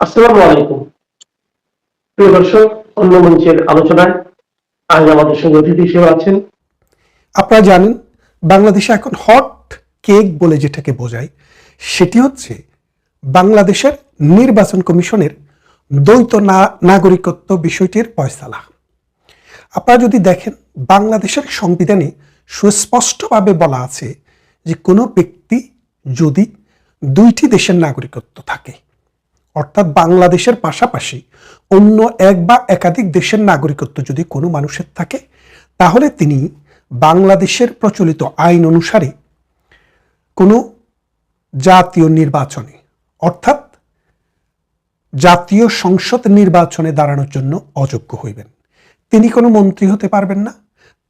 আসসালামু আলাইকুম। প্রিয় দর্শক, অন্য মঞ্চের আলোচনায় আজ আমাদের সঙ্গে অতিথি হিসেবে আছেন। আপনারা জানেন বাংলাদেশে এখন হট কেক বলে যেটাকে বোঝায় সেটি হচ্ছে বাংলাদেশের নির্বাচন কমিশনের দ্বৈত নাগরিকত্ব বিষয়টির ফয়সালা। আপনারা যদি দেখেন বাংলাদেশের সংবিধানে সুস্পষ্টভাবে বলা আছে যে কোনো ব্যক্তি যদি দুইটি দেশের নাগরিকত্ব থাকে, অর্থাৎ বাংলাদেশের পাশাপাশি অন্য এক বা একাধিক দেশের নাগরিকত্ব যদি কোনো মানুষের থাকে, তাহলে তিনি বাংলাদেশের প্রচলিত আইন অনুসারে কোনো জাতীয় নির্বাচনে, অর্থাৎ জাতীয় সংসদ নির্বাচনে দাঁড়ানোর জন্য অযোগ্য হইবেন। তিনি কোনো মন্ত্রী হতে পারবেন না,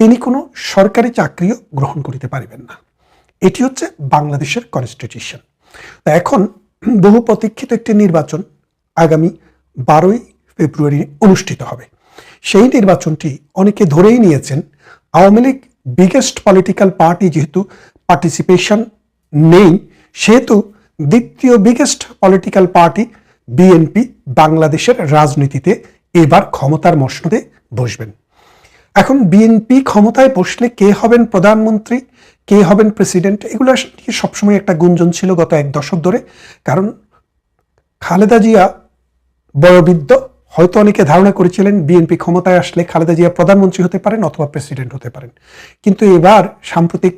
তিনি কোনো সরকারি চাকরিও গ্রহণ করিতে পারিবেন না। এটি হচ্ছে বাংলাদেশের কনস্টিটিউশন। এখন বহু প্রতীক্ষিত একটি নির্বাচন আগামী 12ই ফেব্রুয়ারি অনুষ্ঠিত হবে। সেই নির্বাচনটি অনেকে ধরেই নিয়েছেন Awami League biggest political party যেহেতু পার্টিসিপেশন নেই, সেহেতু দ্বিতীয় বিগেস্ট পলিটিক্যাল পার্টি বিএনপি বাংলাদেশের রাজনীতিতে এবার ক্ষমতার মসনদে বসবেন। এখন বিএনপি ক্ষমতায় বসলে কে হবেন প্রধানমন্ত্রী, কে হবেন প্রেসিডেন্ট, এগুলো নিয়ে সবসময় একটা গুঞ্জন ছিল গত এক দশক ধরে। কারণ খালেদা জিয়া বয়োবৃদ্ধ, হয়তো অনেকে ধারণা করেছিলেন বিএনপি ক্ষমতায় আসলে খালেদা জিয়া প্রধানমন্ত্রী হতে পারেন অথবা প্রেসিডেন্ট হতে পারেন। কিন্তু এবার সাম্প্রতিক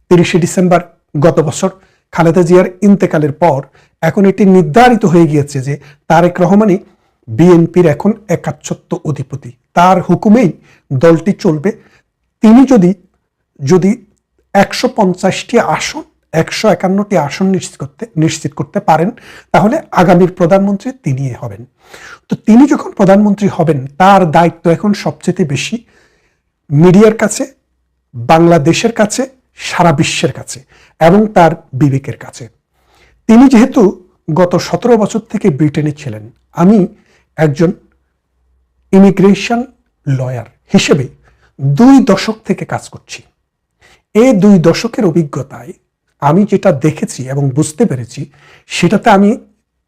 30শে ডিসেম্বর গত বছর খালেদা জিয়ার ইন্তেকালের পর এখন এটি নির্ধারিত হয়ে গিয়েছে যে তারেক রহমানই বিএনপির এখন একাচ্ছত্ব অধিপতি, তার হুকুমেই দলটি চলবে। তিনি যদি 150টি আসন 151টি আসন নিশ্চিত করতে পারেন, তাহলে আগামীর প্রধানমন্ত্রী তিনি হবেন। তো তিনি যখন প্রধানমন্ত্রী হবেন, তার দায়িত্ব এখন সবচেয়ে বেশি মিডিয়ার কাছে, বাংলাদেশের কাছে, সারা বিশ্বের কাছে এবং তার বিবেকের কাছে। তিনি যেহেতু গত 17 বছর থেকে ব্রিটেনে ছিলেন, আমি একজন ইমিগ্রেশন লয়ার হিসেবে 2 দশক থেকে কাজ করছি। এই 2 দশকের অভিজ্ঞতায় আমি যেটা দেখেছি এবং বুঝতে পেরেছি, সেটাতে আমি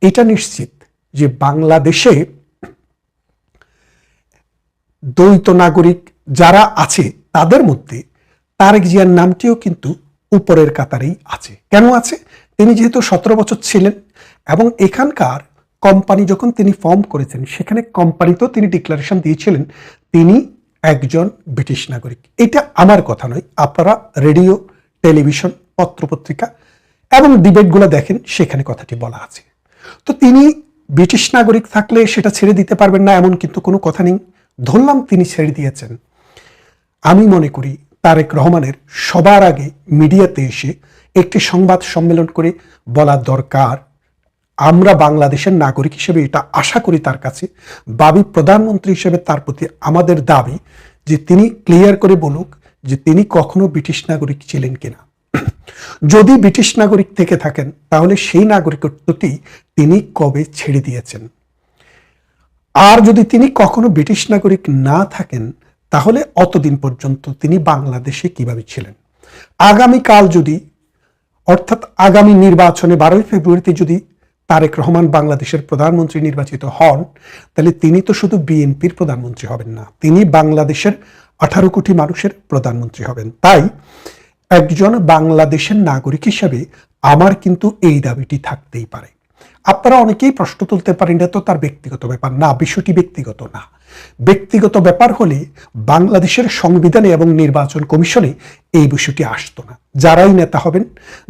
এটা নিশ্চিত যে বাংলাদেশে দ্বৈত নাগরিক যারা আছে তাদের মধ্যে তারেক জিয়ার নামটিও কিন্তু উপরের কাতারেই আছে। কেন আছে? তিনি যেহেতু 17 বছর ছিলেন এবং এখানকার কোম্পানি যখন তিনি ফর্ম করেছেন, সেখানে কোম্পানিতেও তিনি ডিক্লারেশন দিয়েছিলেন তিনি একজন ব্রিটিশ নাগরিক। এটা আমার কথা নয়, আপনারা রেডিও, টেলিভিশন, পত্রপত্রিকা এবং ডিবেটগুলো দেখেন, সেখানে কথাটি বলা আছে। তো তিনি ব্রিটিশ নাগরিক থাকলে সেটা ছেড়ে দিতে পারবেন না এমন কিন্তু কোনো কথা নেই। ধরলাম তিনি ছেড়ে দিয়েছেন, আমি মনে করি তারেক রহমানের সবার আগে মিডিয়াতে এসে একটি সংবাদ সম্মেলন করে বলা দরকার, আমরা বাংলাদেশের নাগরিক হিসেবে এটা আশা করি তার কাছে, ভাবি প্রধানমন্ত্রী হিসেবে তার প্রতি আমাদের দাবি যে তিনি ক্লিয়ার করে বলুক যে তিনি কখনো ব্রিটিশ নাগরিক ছিলেন কিনা। যদি ব্রিটিশ নাগরিক থেকে থাকেন, তাহলে সেই নাগরিকত্বটি তিনি কবে ছেড়ে দিয়েছেন। আর যদি তিনি কখনো ব্রিটিশ নাগরিক না থাকেন, তাহলে অতদিন পর্যন্ত তিনি বাংলাদেশে কিভাবে ছিলেন। আগামীকাল যদি, অর্থাৎ আগামী নির্বাচনে 12ই ফেব্রুয়ারিতে যদি তারেক রহমান বাংলাদেশের প্রধানমন্ত্রী নির্বাচিত হন, তাহলে তিনি তো শুধু বিএনপির প্রধানমন্ত্রী হবেন না, তিনি বাংলাদেশের 18 কোটি মানুষের প্রধানমন্ত্রী হবেন। তাই একজন বাংলাদেশের নাগরিক হিসেবে আমার কিন্তু এই দাবিটি থাকতেই পারে। আপনারা অনেকেই প্রশ্ন তুলতে পারেন, এটা তো তার ব্যক্তিগত ব্যাপার। না, বিষয়টি ব্যক্তিগত না। ব্যক্তিগত ব্যাপার হলে বাংলাদেশের সংবিধানে এবং নির্বাচন কমিশনে এই বিষয়টি আসতো না। যারাই নেতা হবেন,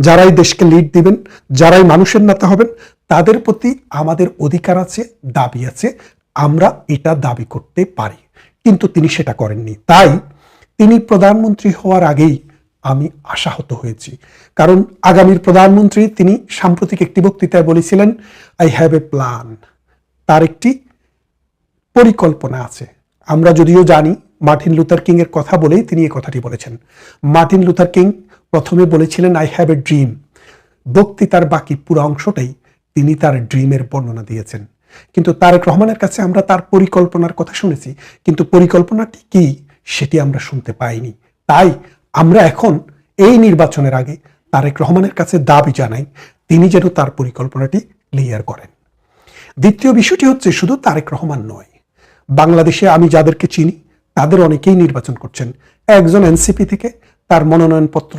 যারাই দেশকে লিড দিবেন, যারাই মানুষের নেতা হবেন, তাদের প্রতি আমাদের অধিকার আছে, দাবি আছে, আমরা এটা দাবি করতে পারি। কিন্তু তিনি সেটা করেননি। তাই তিনি প্রধানমন্ত্রী হওয়ার আগেই আমি আশাহত হয়েছি। কারণ আগামীর প্রধানমন্ত্রী তিনি সাম্প্রতিক একটি বক্তৃতায় বলেছিলেন, আই হ্যাভ এ প্ল্যান, তার একটি পরিকল্পনা আছে। আমরা যদিও জানি মার্টিন লুথার কিং এর কথা বলেই তিনি এই কথাটি বলেছেন। মার্টিন লুথার কিং প্রথমে বলেছিলেন আই হ্যাভ এ ড্রিম। বক্তৃতার বাকি পুরো অংশটাই তিনি তার ড্রিমের বর্ণনা দিয়েছেন। কিন্তু তারেক রহমানের কাছে আমরা তার পরিকল্পনার কথা শুনেছি, কিন্তু পরিকল্পনাটি কি সেটি আমরা শুনতে পাইনি। তাই আমরা এখন এই নির্বাচনের আগে তারেক রহমানের কাছে দাবি জানাই তিনি যেন তার পরিকল্পনাটি ক্লিয়ার করেন। দ্বিতীয় বিষয়টি হচ্ছে শুধু তারেক রহমান নয়, বাংলাদেশে আমি যাদেরকে চিনি তাদের অনেকেই নির্বাচন করছেন। একজন এনসিপি থেকে তার মনোনয়নপত্র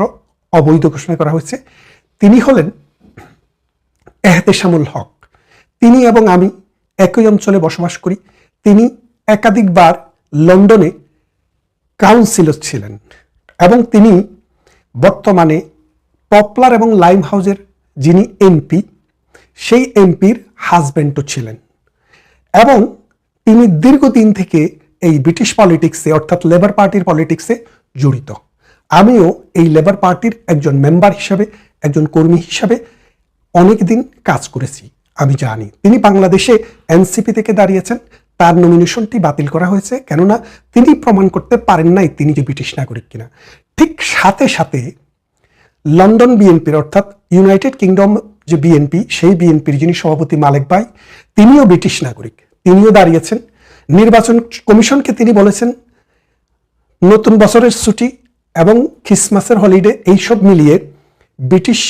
অবৈধ ঘোষণা করা হয়েছে, তিনি হলেন এহতেশামুল হক। তিনি এবং আমি একই অঞ্চলে বসবাস করি। তিনি একাধিকবার লন্ডনে কাউন্সিলর ছিলেন এবং তিনি বর্তমানে পপলার এবং লাইম হাউসের যিনি এমপি, সেই এমপির হাজব্যান্ডও ছিলেন এবং তিনি দীর্ঘদিন থেকে এই ব্রিটিশ পলিটিক্সে অর্থাৎ লেবার পার্টির পলিটিক্সে জড়িত। আমিও এই লেবার পার্টির একজন মেম্বার হিসাবে, একজন কর্মী হিসাবে অনেক দিন কাজ করেছি। আমি জানি তিনি বাংলাদেশে এনসিপি থেকে দাঁড়িয়েছেন, তার নমিনেশনটি বাতিল করা হয়েছে, কেননা তিনি প্রমাণ করতে পারেন নাই তিনি যে ব্রিটিশ নাগরিক কিনা। ঠিক সাথে সাথে লন্ডন বিএনপির অর্থাৎ ইউনাইটেড কিংডম যে বিএনপি, সেই বিএনপির যিনি সভাপতি মালেক ভাই, তিনিও ব্রিটিশ নাগরিক, তিনিও দাঁড়িয়েছেন। নির্বাচন কমিশনকে তিনি বলেছেন নতুন বছরের ছুটি এবং খ্রিসমাসের হলিডে এইসব মিলিয়ে ব্রিটিশ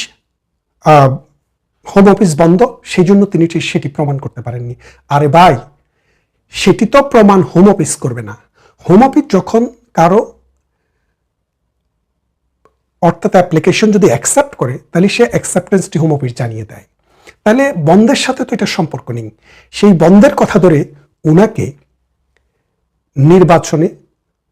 হোম অফিস বন্ধ, সেই জন্য তিনি সেটি প্রমাণ করতে পারেননি। আরে ভাই, সেটি তো প্রমাণ হোম অফিস করবে না। হোম অফিস যখন কারো অর্থাৎ অ্যাপ্লিকেশন যদি অ্যাকসেপ্ট করে, তাহলে সে অ্যাকসেপ্টেন্সটি হোম অফিস জানিয়ে দেয়। তাহলে বন্ধের সাথে তো এটা সম্পর্ক নেই। সেই বন্ধের কথা ধরে ওনাকে নির্বাচনে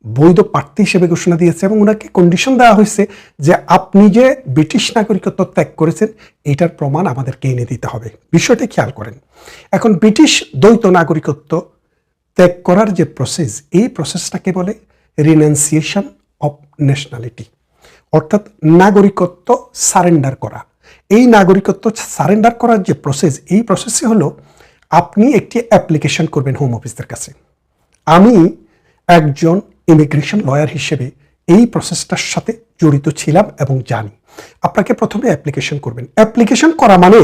বৈধ প্রার্থী হিসেবে ঘোষণা দিয়েছে এবং ওনাকে কন্ডিশন দেওয়া হয়েছে যে আপনি যে ব্রিটিশ নাগরিকত্ব ত্যাগ করেছেন এটার প্রমাণ আমাদেরকে এনে দিতে হবে। বিষয়টি খেয়াল করেন। এখন ব্রিটিশ দ্বৈত নাগরিকত্ব ত্যাগ করার যে প্রসেস, এই প্রসেসটাকে বলে রিনাউন্সিয়েশন অফ ন্যাশনালিটি, অর্থাৎ নাগরিকত্ব সারেন্ডার করা। এই নাগরিকত্ব সারেন্ডার করার যে প্রসেস, এই প্রসেসে হলো আপনি একটি অ্যাপ্লিকেশন করবেন হোম অফিসের কাছে। আমি একজন ইমিগ্রেশন লয়ার হিসেবে এই প্রসেসটার সাথে জড়িত ছিলাম এবং জানি। আপনাকে প্রথমে অ্যাপ্লিকেশন করবেন। অ্যাপ্লিকেশন করা মানে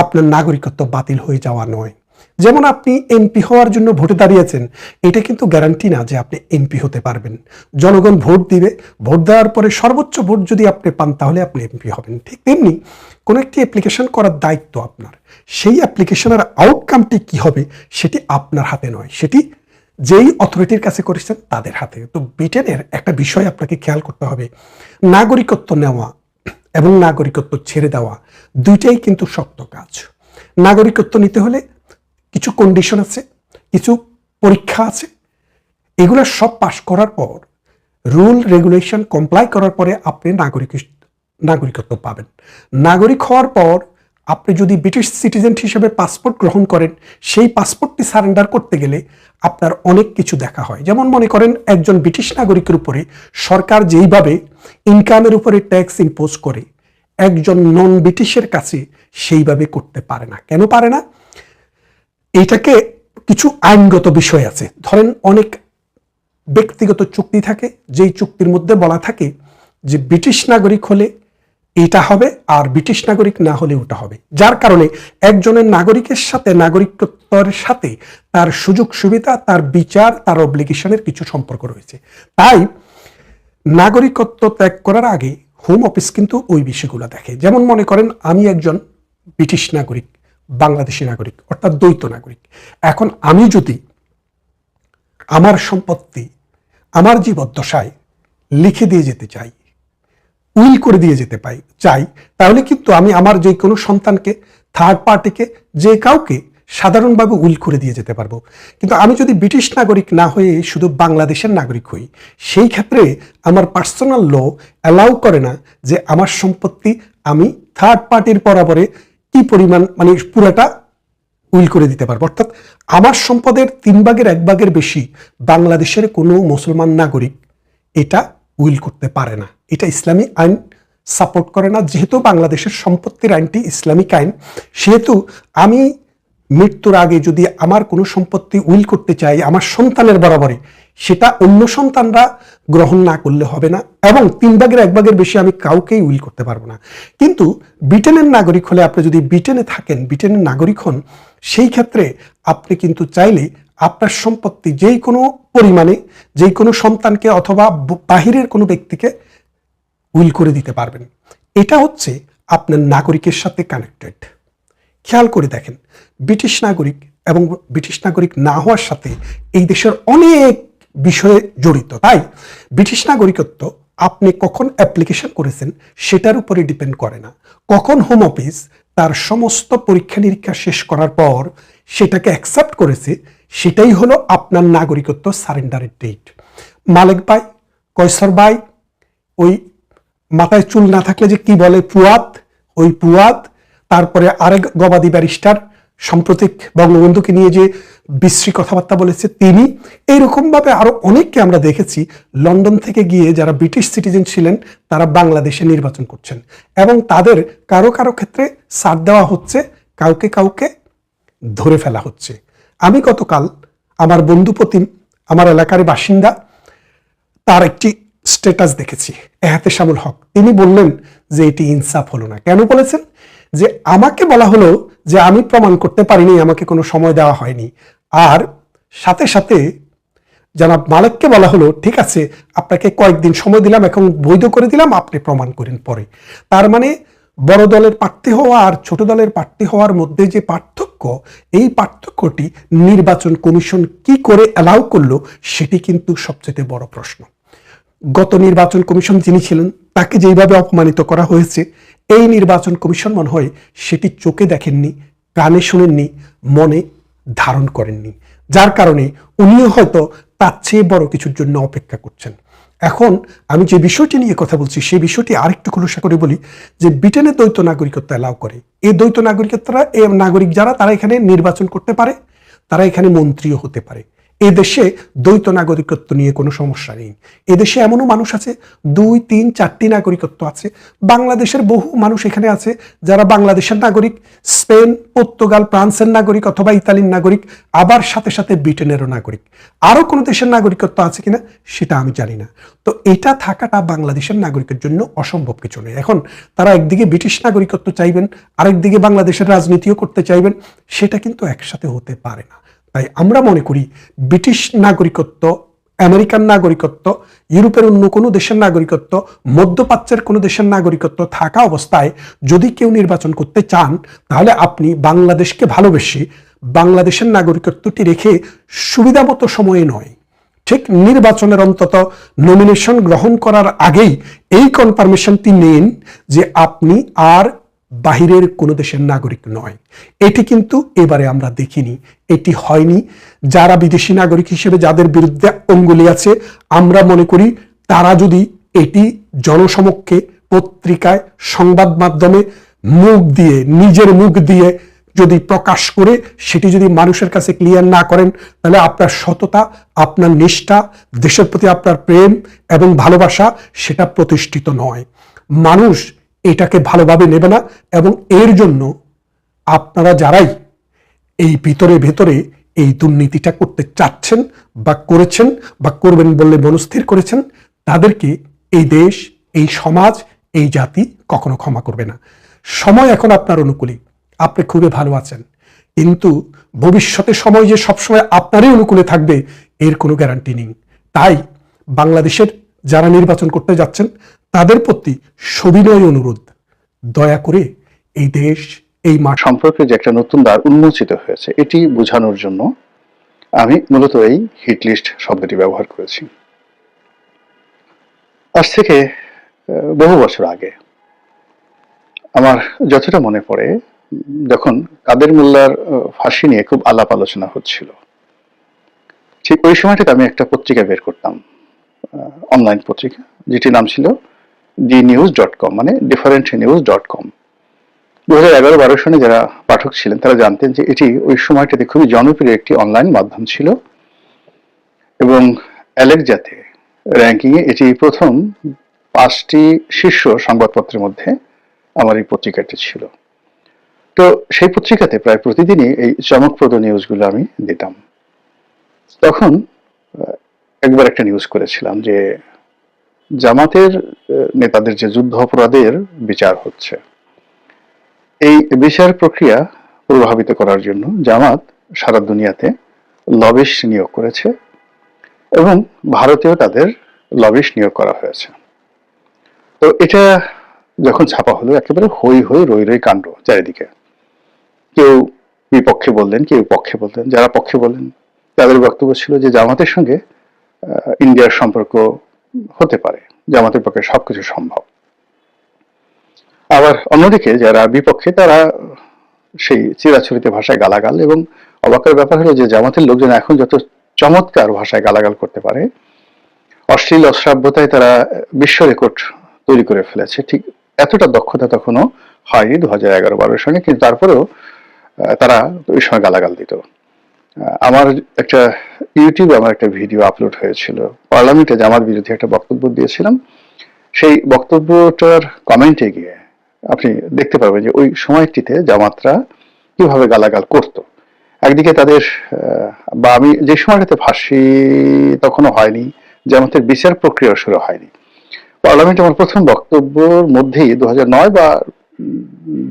আপনার নাগরিকত্ব বাতিল হয়ে যাওয়া নয়। যেমন আপনি এমপি হওয়ার জন্য ভোটে দাঁড়িয়েছেন, এটা কিন্তু গ্যারান্টি না যে আপনি এমপি হতে পারবেন। জনগণ ভোট দিবে, ভোট দেওয়ার পরে সর্বোচ্চ ভোট যদি আপনি পান তাহলে আপনি এমপি হবেন। ঠিক তেমনি কোনো একটি অ্যাপ্লিকেশন করার দায়িত্ব আপনার। সেই অ্যাপ্লিকেশনের আউটকামটি কি হবে সেটি আপনার হাতে নয়, সেটি যেই অথরিটির কাছে করেছেন তাদের হাতে। তো ব্রিটেনের একটা বিষয় আপনাকে খেয়াল করতে হবে, নাগরিকত্ব নেওয়া এবং নাগরিকত্ব ছেড়ে দেওয়া দুইটাই কিন্তু শক্ত কাজ। নাগরিকত্ব নিতে হলে কিছু কন্ডিশন আছে, কিছু পরীক্ষা আছে, এগুলো সব পাশ করার পর, রুল রেগুলেশন কমপ্লাই করার পরে আপনি নাগরিকত্ব পাবেন। নাগরিক হওয়ার পর আপনি যদি ব্রিটিশ সিটিজেন হিসেবে পাসপোর্ট গ্রহণ করেন, সেই পাসপোর্টটি সারেন্ডার করতে গেলে আপনার অনেক কিছু দেখা হয়। যেমন মনে করেন একজন ব্রিটিশ নাগরিকের উপরে সরকার যেইভাবে ইনকামের উপরে ট্যাক্স ইম্পোজ করে, একজন নন ব্রিটিশের কাছে সেইভাবে করতে পারে না। কেন পারে না? এটাকে কিছু আইনগত বিষয় আছে। ধরেন অনেক ব্যক্তিগত চুক্তি থাকে, যেই চুক্তির মধ্যে বলা থাকে যে ব্রিটিশ নাগরিক হলে এটা হবে আর ব্রিটিশ নাগরিক না হলে ওটা হবে। যার কারণে একজনের নাগরিকের সাথে, নাগরিকত্বের সাথে তার সুযোগ সুবিধা, তার বিচার, তার অব্লিগেশনের কিছু সম্পর্ক রয়েছে। তাই নাগরিকত্ব ত্যাগ করার আগে হোম অফিস কিন্তু ওই বিষয়গুলো দেখে। যেমন মনে করেন আমি একজন ব্রিটিশ নাগরিক, বাংলাদেশি নাগরিক অর্থাৎ দ্বৈত নাগরিক। এখন আমি যদি আমার সম্পত্তি আমার জীবদ্দশায় লিখে দিয়ে যেতে চাই, উইল করে দিয়ে যেতে চাই, তাহলে কিন্তু আমি আমার যে কোনো সন্তানকে, থার্ড পার্টিকে, যে কাউকে সাধারণভাবে উইল করে দিয়ে যেতে পারবো। কিন্তু আমি যদি ব্রিটিশ নাগরিক না হয়ে শুধু বাংলাদেশের নাগরিক হই, সেই ক্ষেত্রে আমার পার্সোনাল ল অ্যালাউ করে না যে আমার সম্পত্তি আমি থার্ড পার্টির বরাবরে কি পরিমাণ মানে পুরাটা উইল করে দিতে পারবো। অর্থাৎ আমার সম্পদের 1/3 বেশি বাংলাদেশের কোনো মুসলমান নাগরিক এটা উইল করতে পারে না। এটা ইসলামী আইন সাপোর্ট করে না। যেহেতু বাংলাদেশের সম্পত্তির আইনটি ইসলামিক আইন, সেহেতু আমি মৃত্যুর আগে যদি আমার কোনো সম্পত্তি উইল করতে চাই আমার সন্তানের বরাবরে, সেটা অন্য সন্তানরা গ্রহণ না করলে হবে না এবং 1/3 বেশি আমি কাউকেই উইল করতে পারবো না। কিন্তু ব্রিটেনের নাগরিক হলে, আপনি যদি ব্রিটেনে থাকেন, ব্রিটেনের নাগরিক হন, সেই ক্ষেত্রে আপনি কিন্তু চাইলে আপনার সম্পত্তি যেই কোনো পরিমাণে যেই কোনো সন্তানকে অথবা বাহিরের কোনো ব্যক্তিকে উইল করে দিতে পারবেন। এটা হচ্ছে আপনার নাগরিকের সাথে কানেক্টেড। খেয়াল করে দেখেন, ব্রিটিশ নাগরিক এবং ব্রিটিশ নাগরিক না হওয়ার সাথে এই দেশের অনেক বিষয়ে জড়িত। তাই ব্রিটিশ নাগরিকত্ব আপনি কখন অ্যাপ্লিকেশন করেছেন সেটার উপরে ডিপেন্ড করে না, কখন হোম অফিস তার সমস্ত পরীক্ষা নিরীক্ষা শেষ করার পর সেটাকে অ্যাকসেপ্ট করেছে, সেটাই হলো আপনার নাগরিকত্ব সারেন্ডারের ডেট। মালেক ভাই, কয়সর ভাই, ওই মাথায় চুল না থাকলে যে কি বলে পুয়াত, ওই পুয়াত, তারপরে আরেক গবাদি ব্যারিস্টার সাম্প্রতিক বঙ্গবন্ধুকে নিয়ে যে বিশ্রী কথাবার্তা বলেছে তিনি, এইরকম ভাবে আরো অনেককে আমরা দেখেছি লন্ডন থেকে গিয়ে যারা ব্রিটিশ সিটিজেন ছিলেন তারা বাংলাদেশে নির্বাচন করছেন এবং তাদের কারো কারো ক্ষেত্রে ছাড় দেওয়া হচ্ছে, কাউকে কাউকে ধরে ফেলা হচ্ছে। আমি গতকাল আমার বন্ধু প্রতিম, আমার এলাকার বাসিন্দা, তার একটি স্ট্যাটাস দেখেছি, এহতেশামুল হক। তিনি বললেন যে এটি ইনসাফ হলো না। কেন বলেছেন? যে আমাকে বলা হলো যে আমি প্রমাণ করতে পারিনি, আমাকে কোনো সময় দেওয়া হয়নি, আর সাথে সাথে জনাব মালেককে বলা হলো ঠিক আছে আপনাকে কয়েকদিন সময় দিলাম, এখন বৈধ করে দিলাম, আপনি প্রমাণ করেন পরে। তার মানে বড় দলের প্রার্থী হওয়া আর ছোট দলের প্রার্থী হওয়ার মধ্যে যে পার্থক্য, এই পার্থক্যটি নির্বাচন কমিশন কি করে অ্যালাউ করলো সেটি কিন্তু সবচেয়ে বড় প্রশ্ন। গত নির্বাচন কমিশন যিনি ছিলেন তাকে যেইভাবে অপমানিত করা হয়েছে, এই নির্বাচন কমিশন মনে হয় সেটি চোখে দেখেননি, কানে শুনেননি, মনে ধারণ করেননি, যার কারণে উনিও হয়তো তার চেয়ে বড় কিছুর জন্য অপেক্ষা করছেন। এখন আমি যে বিষয়টি নিয়ে কথা বলছি সেই বিষয়টি আরেকটু খুলসা করে বলি যে ব্রিটেনে দ্বৈত নাগরিকত্ব অ্যালাউ করে। এই দ্বৈত নাগরিকত্বরা, এই নাগরিক যারা তারা এখানে নির্বাচন করতে পারে, তারা এখানে মন্ত্রীও হতে পারে। এদেশে দ্বৈত নাগরিকত্ব নিয়ে কোনো সমস্যা নেই। এদেশে এমনও মানুষ আছে 2, 3, 4টি নাগরিকত্ব আছে। বাংলাদেশের বহু মানুষ এখানে আছে যারা বাংলাদেশের নাগরিক, স্পেন, পর্তুগাল, ফ্রান্সের নাগরিক অথবা ইতালির নাগরিক, আবার সাথে সাথে ব্রিটেনেরও নাগরিক। আরও কোনো দেশের নাগরিকত্ব আছে কিনা সেটা আমি জানি না। তো এটা থাকাটা বাংলাদেশের নাগরিকের জন্য অসম্ভব কিছু নেই। এখন তারা একদিকে ব্রিটিশ নাগরিকত্ব চাইবেন, আরেকদিকে বাংলাদেশের রাজনীতিও করতে চাইবেন, সেটা কিন্তু একসাথে হতে পারে না। তাই আমরা মনে করি ব্রিটিশ নাগরিকত্ব, আমেরিকান নাগরিকত্ব, ইউরোপের অন্য কোনো দেশের নাগরিকত্ব, মধ্যপ্রাচ্যের কোনো দেশের নাগরিকত্ব থাকা অবস্থায় যদি কেউ নির্বাচন করতে চান, তাহলে আপনি বাংলাদেশকে ভালোবেসে বাংলাদেশের নাগরিকত্বটি রেখে সুবিধামতো সময়ে নয়, ঠিক নির্বাচনের অন্তত নমিনেশন গ্রহণ করার আগেই এই কনফার্মেশনটি নিন যে আপনি আর বাহিরের কোনো দেশের নাগরিক নয়। এটি কিন্তু এবারে আমরা দেখিনি, এটি হয়নি। যারা বিদেশি নাগরিক হিসেবে যাদের বিরুদ্ধে অঙ্গুলি আছে, আমরা মনে করি তারা যদি এটি জনসমক্ষে, পত্রিকায়, সংবাদ মাধ্যমে মুখ দিয়ে, নিজের মুখ দিয়ে যদি প্রকাশ করে সেটি যদি মানুষের কাছে ক্লিয়ার না করেন, তাহলে আপনার সততা, আপনার নিষ্ঠা, দেশের প্রতি আপনার প্রেম এবং ভালোবাসা সেটা প্রতিষ্ঠিত নয়। মানুষ এটাকে ভালোভাবে নেবে না এবং এর জন্য আপনারা যারাই এই ভিতরে ভেতরে এই দুর্নীতিটা করতে চাচ্ছেন বা করেছেন বা করবেন বললে মনস্থির করেছেন, তাদেরকে এই দেশ, এই সমাজ, এই জাতি কখনো ক্ষমা করবে না। সময় এখন আপনার অনুকূলে, আপনি খুবই ভালো আছেন, কিন্তু ভবিষ্যতে সময় যে সবসময় আপনারই অনুকূলে থাকবে এর কোনো গ্যারান্টি নেই। তাই বাংলাদেশের যারা নির্বাচন করতে যাচ্ছেন তাদের প্রতি সবিনয় অনুরোধ, দয়া করে এই দেশ, এই মাঠ সম্পর্কে যে একটা নতুন দ্বার উন্মোচিত হয়েছে এটি বোঝানোর জন্য আমি মূলত এই হিট লিস্ট শব্দটি ব্যবহার করেছি। আজ থেকে বহু বছর আগে আমার যতটা মনে পড়ে, যখন কাদের মোল্লার ফাঁসি নিয়ে খুব আলাপ আলোচনা হচ্ছিল, ঠিক ওই সময়টাতে আমি একটা পত্রিকা বের করতাম, অনলাইন পত্রিকা, যেটির নাম ছিল dnews.com, মানে differentnews.com। 2011-12 সনে যারা পাঠক ছিলেন তারা জানতেন যে এটি ওই সময়টাতে খুবই জনপ্রিয় একটি অনলাইন মাধ্যম ছিল এবং অ্যালেক্সাতে র্যাঙ্কিংয়ে এটি প্রথম 5টি শীর্ষ সংবাদপত্রের মধ্যে আমার এই পত্রিকাটি ছিল। তো সেই পত্রিকাতে প্রায় প্রতিদিনই এই চমকপ্রদ নিউজগুলো আমি দিতাম। তখন একবার একটা নিউজ করেছিলাম যে জামাতের নেতাদের যে যুদ্ধ অপরাধের বিচার হচ্ছে, এই বিচার প্রক্রিয়া প্রভাবিত করার জন্য জামাত সারা দুনিয়াতে লবিস্ট নিয়োগ করেছে এবং ভারতেও তাদের লবিস্ট নিয়োগ করা হয়েছে। তো এটা যখন ছাপা হলো একেবারে হই হই রই রই কাণ্ড, চারিদিকে কেউ বিপক্ষে বললেন, কেউ পক্ষে বললেন। যারা পক্ষে বললেন তাদের বক্তব্য ছিল যে জামাতের সঙ্গে ইন্ডিয়ার সম্পর্ক হতে পারে, জামাতের পক্ষে সবকিছু সম্ভব। আবার অন্যদিকে যারা বিপক্ষে তারা সেই চিরাচরিত ভাষায় গালাগাল, এবং অবাকের ব্যাপার হলো যে জামাতের লোকজন এখন যত চমৎকার ভাষায় গালাগাল করতে পারে, অশ্লীল অশ্রাব্যতায় তারা বিশ্ব রেকর্ড তৈরি করে ফেলেছে, ঠিক এতটা দক্ষতা তখনও হয়নি 2011-12 সনে, কিন্তু তারপরেও তারা ওই সময় গালাগাল দিত। আমার একটা ইউটিউবে আমার একটা ভিডিও আপলোড হয়েছিল, পার্লামেন্টে জামাত বিরোধী একটা বক্তব্য দিয়েছিলাম। সেই বক্তব্যটার কমেন্টে গিয়ে আপনি দেখতে পারবেন যে ওই সময়টিতে জামাতরা কিভাবে গালাগাল করত। একদিকে তাদের বা আমি যে সময়টাতে ফাঁসি তখনও হয়নি, জামাতের বিচার প্রক্রিয়া শুরু হয়নি, পার্লামেন্টে আমার প্রথম বক্তব্যের মধ্যেই 2009 বা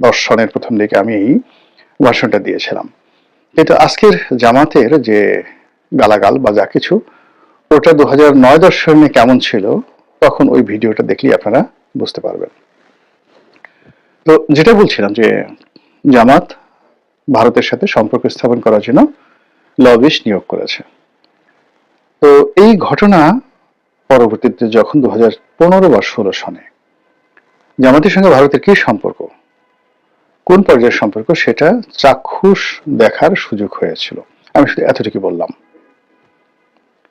10 সনের প্রথম দিকে আমি এই ভাষণটা দিয়েছিলাম। কিন্তু আজকের জামাতের যে গালাগাল বা যা কিছু, ওটা 2009-10 সনে কেমন ছিল তখন ওই ভিডিওটা দেখলেই আপনারা বুঝতে পারবেন। তো যেটা বলছিলাম যে জামাত ভারতের সাথে সম্পর্ক স্থাপন করার জন্য লবিস্ট নিয়োগ করেছে। তো এই ঘটনা পরবর্তীতে যখন 2015 বা 16 সনে জামাতের সঙ্গে ভারতের কি সম্পর্ক, কোন পর্যায়ের সম্পর্ক, সেটা চাক্ষুষ দেখার সুযোগ হয়েছিল। আমি শুধু এতটুকু বললাম।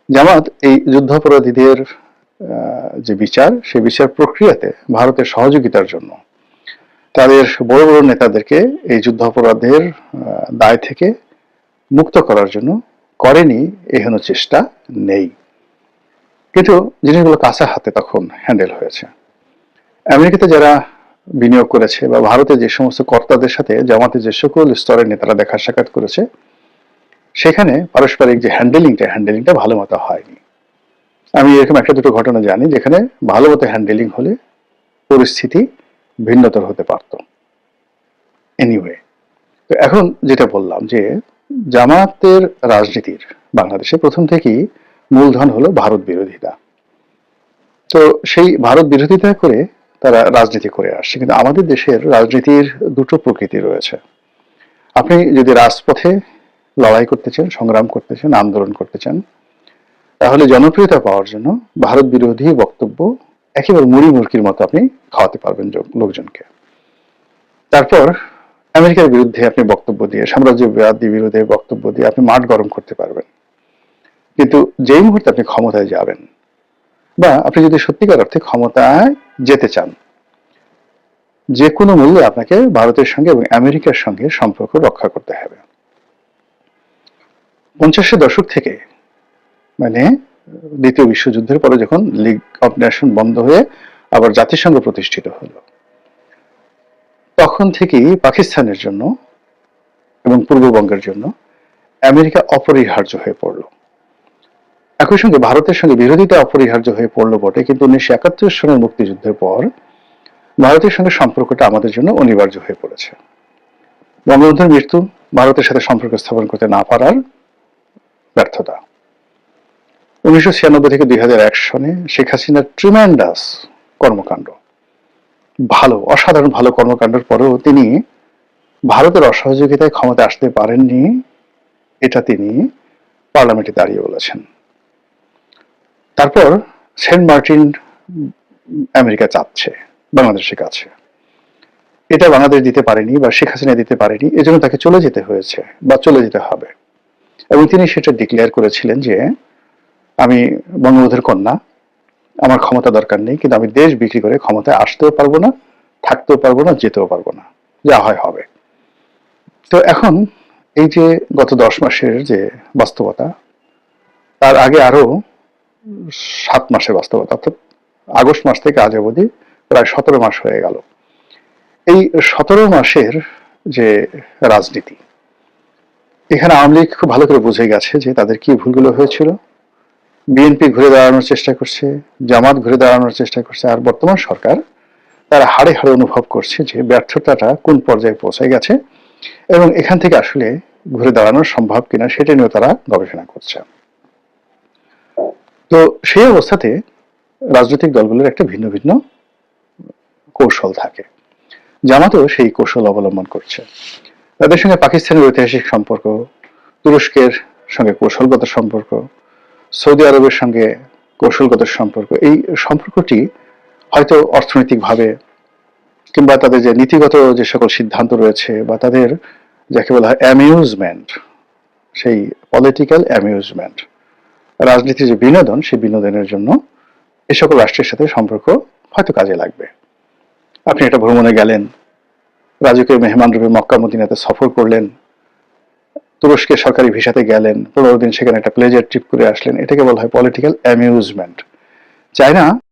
জামাত এই যুদ্ধাপরাধীদের যে বিচার, সেই বিচার প্রক্রিয়াতে ভারতের সহযোগিতার জন্য তাদের বড় বড় নেতাদেরকে এই যুদ্ধাপরাধের দায় থেকে মুক্ত করার জন্য করেনি, এহেন চেষ্টা নেই। কিন্তু জিনিসগুলো কাঁচা হাতে তখন হ্যান্ডেল হয়েছে। আমেরিকাতে যারা বিনিয়োগ করেছে বা ভারতে যে সমস্ত কর্তাদের সাথে জামাতে যে সকল স্তরের নেতারা দেখা সাক্ষাৎ করেছে, সেখানে পারস্পরিক যে হ্যান্ডেলিংটা ভালো মতো হয়নি। আমি এরকম একটা দুটো ঘটনা জানি যেখানে ভালো মতো হ্যান্ডেলিং হলে পরিস্থিতি ভিন্নতর হতে পারত। এনিওয়ে, তো এখন যেটা বললাম যে জামাতের রাজনীতির বাংলাদেশে প্রথম থেকেই মূলধন হলো ভারত বিরোধিতা। তো সেই ভারত বিরোধিতা করে তারা রাজনীতি করে আসছে। কিন্তু আমাদের দেশের রাজনীতির দুটো প্রকৃতি রয়েছে। আপনি যদি রাজপথে লড়াই করতে চান, সংগ্রাম করতে চান, আন্দোলন করতে চান, তাহলে জনপ্রিয়তা পাওয়ার জন্য ভারত বিরোধী বক্তব্য একেবারে মুড়ি মুরকির মতো আপনি খাওয়াতে পারবেন লোকজনকে। তারপর আমেরিকার বিরুদ্ধে আপনি বক্তব্য দিয়ে, সাম্রাজ্যবাদী বিরুদ্ধে বক্তব্য দিয়ে আপনি মাঠ গরম করতে পারবেন। কিন্তু যেই মুহূর্তে আপনি ক্ষমতায় যাবেন, বা আপনি যদি সত্যিকার অর্থে ক্ষমতায় যেতে চান, যে কোনো মূল্যে আপনাকে ভারতের সঙ্গে এবং আমেরিকার সঙ্গে সম্পর্ক রক্ষা করতে হবে। 50-এর দশক থেকে, মানে দ্বিতীয় বিশ্বযুদ্ধের পরে যখন লিগ অফ নেশন বন্ধ হয়ে আবার জাতিসংঘ প্রতিষ্ঠিত হলো, তখন থেকেই পাকিস্তানের জন্য এবং পূর্ববঙ্গের জন্য আমেরিকা অপরিহার্য হয়ে পড়ল। একই সঙ্গে ভারতের সঙ্গে বিরোধিতা অপরিহার্য হয়ে পড়লো বটে, কিন্তু 1971 সনের মুক্তিযুদ্ধের পর ভারতের সঙ্গে সম্পর্কটা আমাদের জন্য অনিবার্য হয়ে পড়েছে। বঙ্গবন্ধুর মৃত্যু, ভারতের সাথে সম্পর্ক স্থাপন করতে না পারার ব্যর্থতা। 1996 থেকে 2001 সনে শেখ হাসিনার ট্রিমেন্ডাস কর্মকাণ্ড, ভালো, অসাধারণ ভালো কর্মকাণ্ডের পরেও তিনি ভারতের অসহযোগিতায় ক্ষমতা আসতে পারেননি, এটা তিনি পার্লামেন্টে দাঁড়িয়ে বলেছেন। তারপর সেন্ট মার্টিন আমেরিকা চাচ্ছে বাংলাদেশের কাছে, এটা বাংলাদেশ দিতে পারেনি বা শেখ হাসিনা দিতে পারেনি, এজন্য তাকে চলে যেতে হয়েছে বা চলে যেতে হবে। এবং তিনি সেটা ডিক্লেয়ার করেছিলেন যে আমি বঙ্গবন্ধুর কন্যা, আমার ক্ষমতা দরকার নেই, কিন্তু আমি দেশ বিক্রি করে ক্ষমতায় আসতেও পারবো না, থাকতেও পারবো না, যেতেও পারবো না, যা হয় হবে। তো এখন এই যে গত 10 মাসের যে বাস্তবতা, তার আগে আরো 7 মাসের বাস্তবতা, অর্থাৎ আগস্ট মাস থেকে আজ অবধি প্রায় 17 মাস হয়ে গেল। এই 17 মাসের যে রাজনীতি, এখানে আওয়ামী লীগ খুব ভালো করে বুঝে গেছে যে তাদের কি ভুলগুলো হয়েছিল। বিএনপি ঘুরে দাঁড়ানোর চেষ্টা করছে, জামাত ঘুরে দাঁড়ানোর চেষ্টা করছে, আর বর্তমান সরকার তারা হাড়ে হাড়ে অনুভব করছে যে ব্যর্থতাটা কোন পর্যায়ে পৌঁছে গেছে এবং এখান থেকে আসলে ঘুরে দাঁড়ানো সম্ভব কিনা সেটা নিয়ে তারা গবেষণা করছে। তো সেই অবস্থাতে রাজনৈতিক দলগুলোর একটা ভিন্ন ভিন্ন কৌশল থাকে, জামাতেও সেই কৌশল অবলম্বন করছে। তাদের সঙ্গে পাকিস্তানের ঐতিহাসিক সম্পর্ক, তুরস্কের সঙ্গে কৌশলগত সম্পর্ক, সৌদি আরবের সঙ্গে কৌশলগত সম্পর্ক, এই সম্পর্কটি হয়তো অর্থনৈতিকভাবে কিংবা তাদের যে নীতিগত যে সকল সিদ্ধান্ত রয়েছে বা তাদের যাকে বলা হয় অ্যামিউজমেন্ট, সেই পলিটিক্যাল অ্যামিউজমেন্ট, রাজনীতির যে বিনোদন, সেই বিনোদনের জন্য এ সকল রাষ্ট্রের সাথে সম্পর্ক হয়তো কাজে লাগবে। আপনি একটা ভ্রমণে গেলেন, রাজকীয় মেহমান রূপে মক্কা মদিনাতে সফর করলেন, তুরস্কে সরকারি ভিসাতে গেলেন, 15 দিন সেখানে একটা প্লেজার ট্রিপ করে আসলেন, এটাকে বলা হয় পলিটিক্যাল অ্যামিউজমেন্ট। চায়না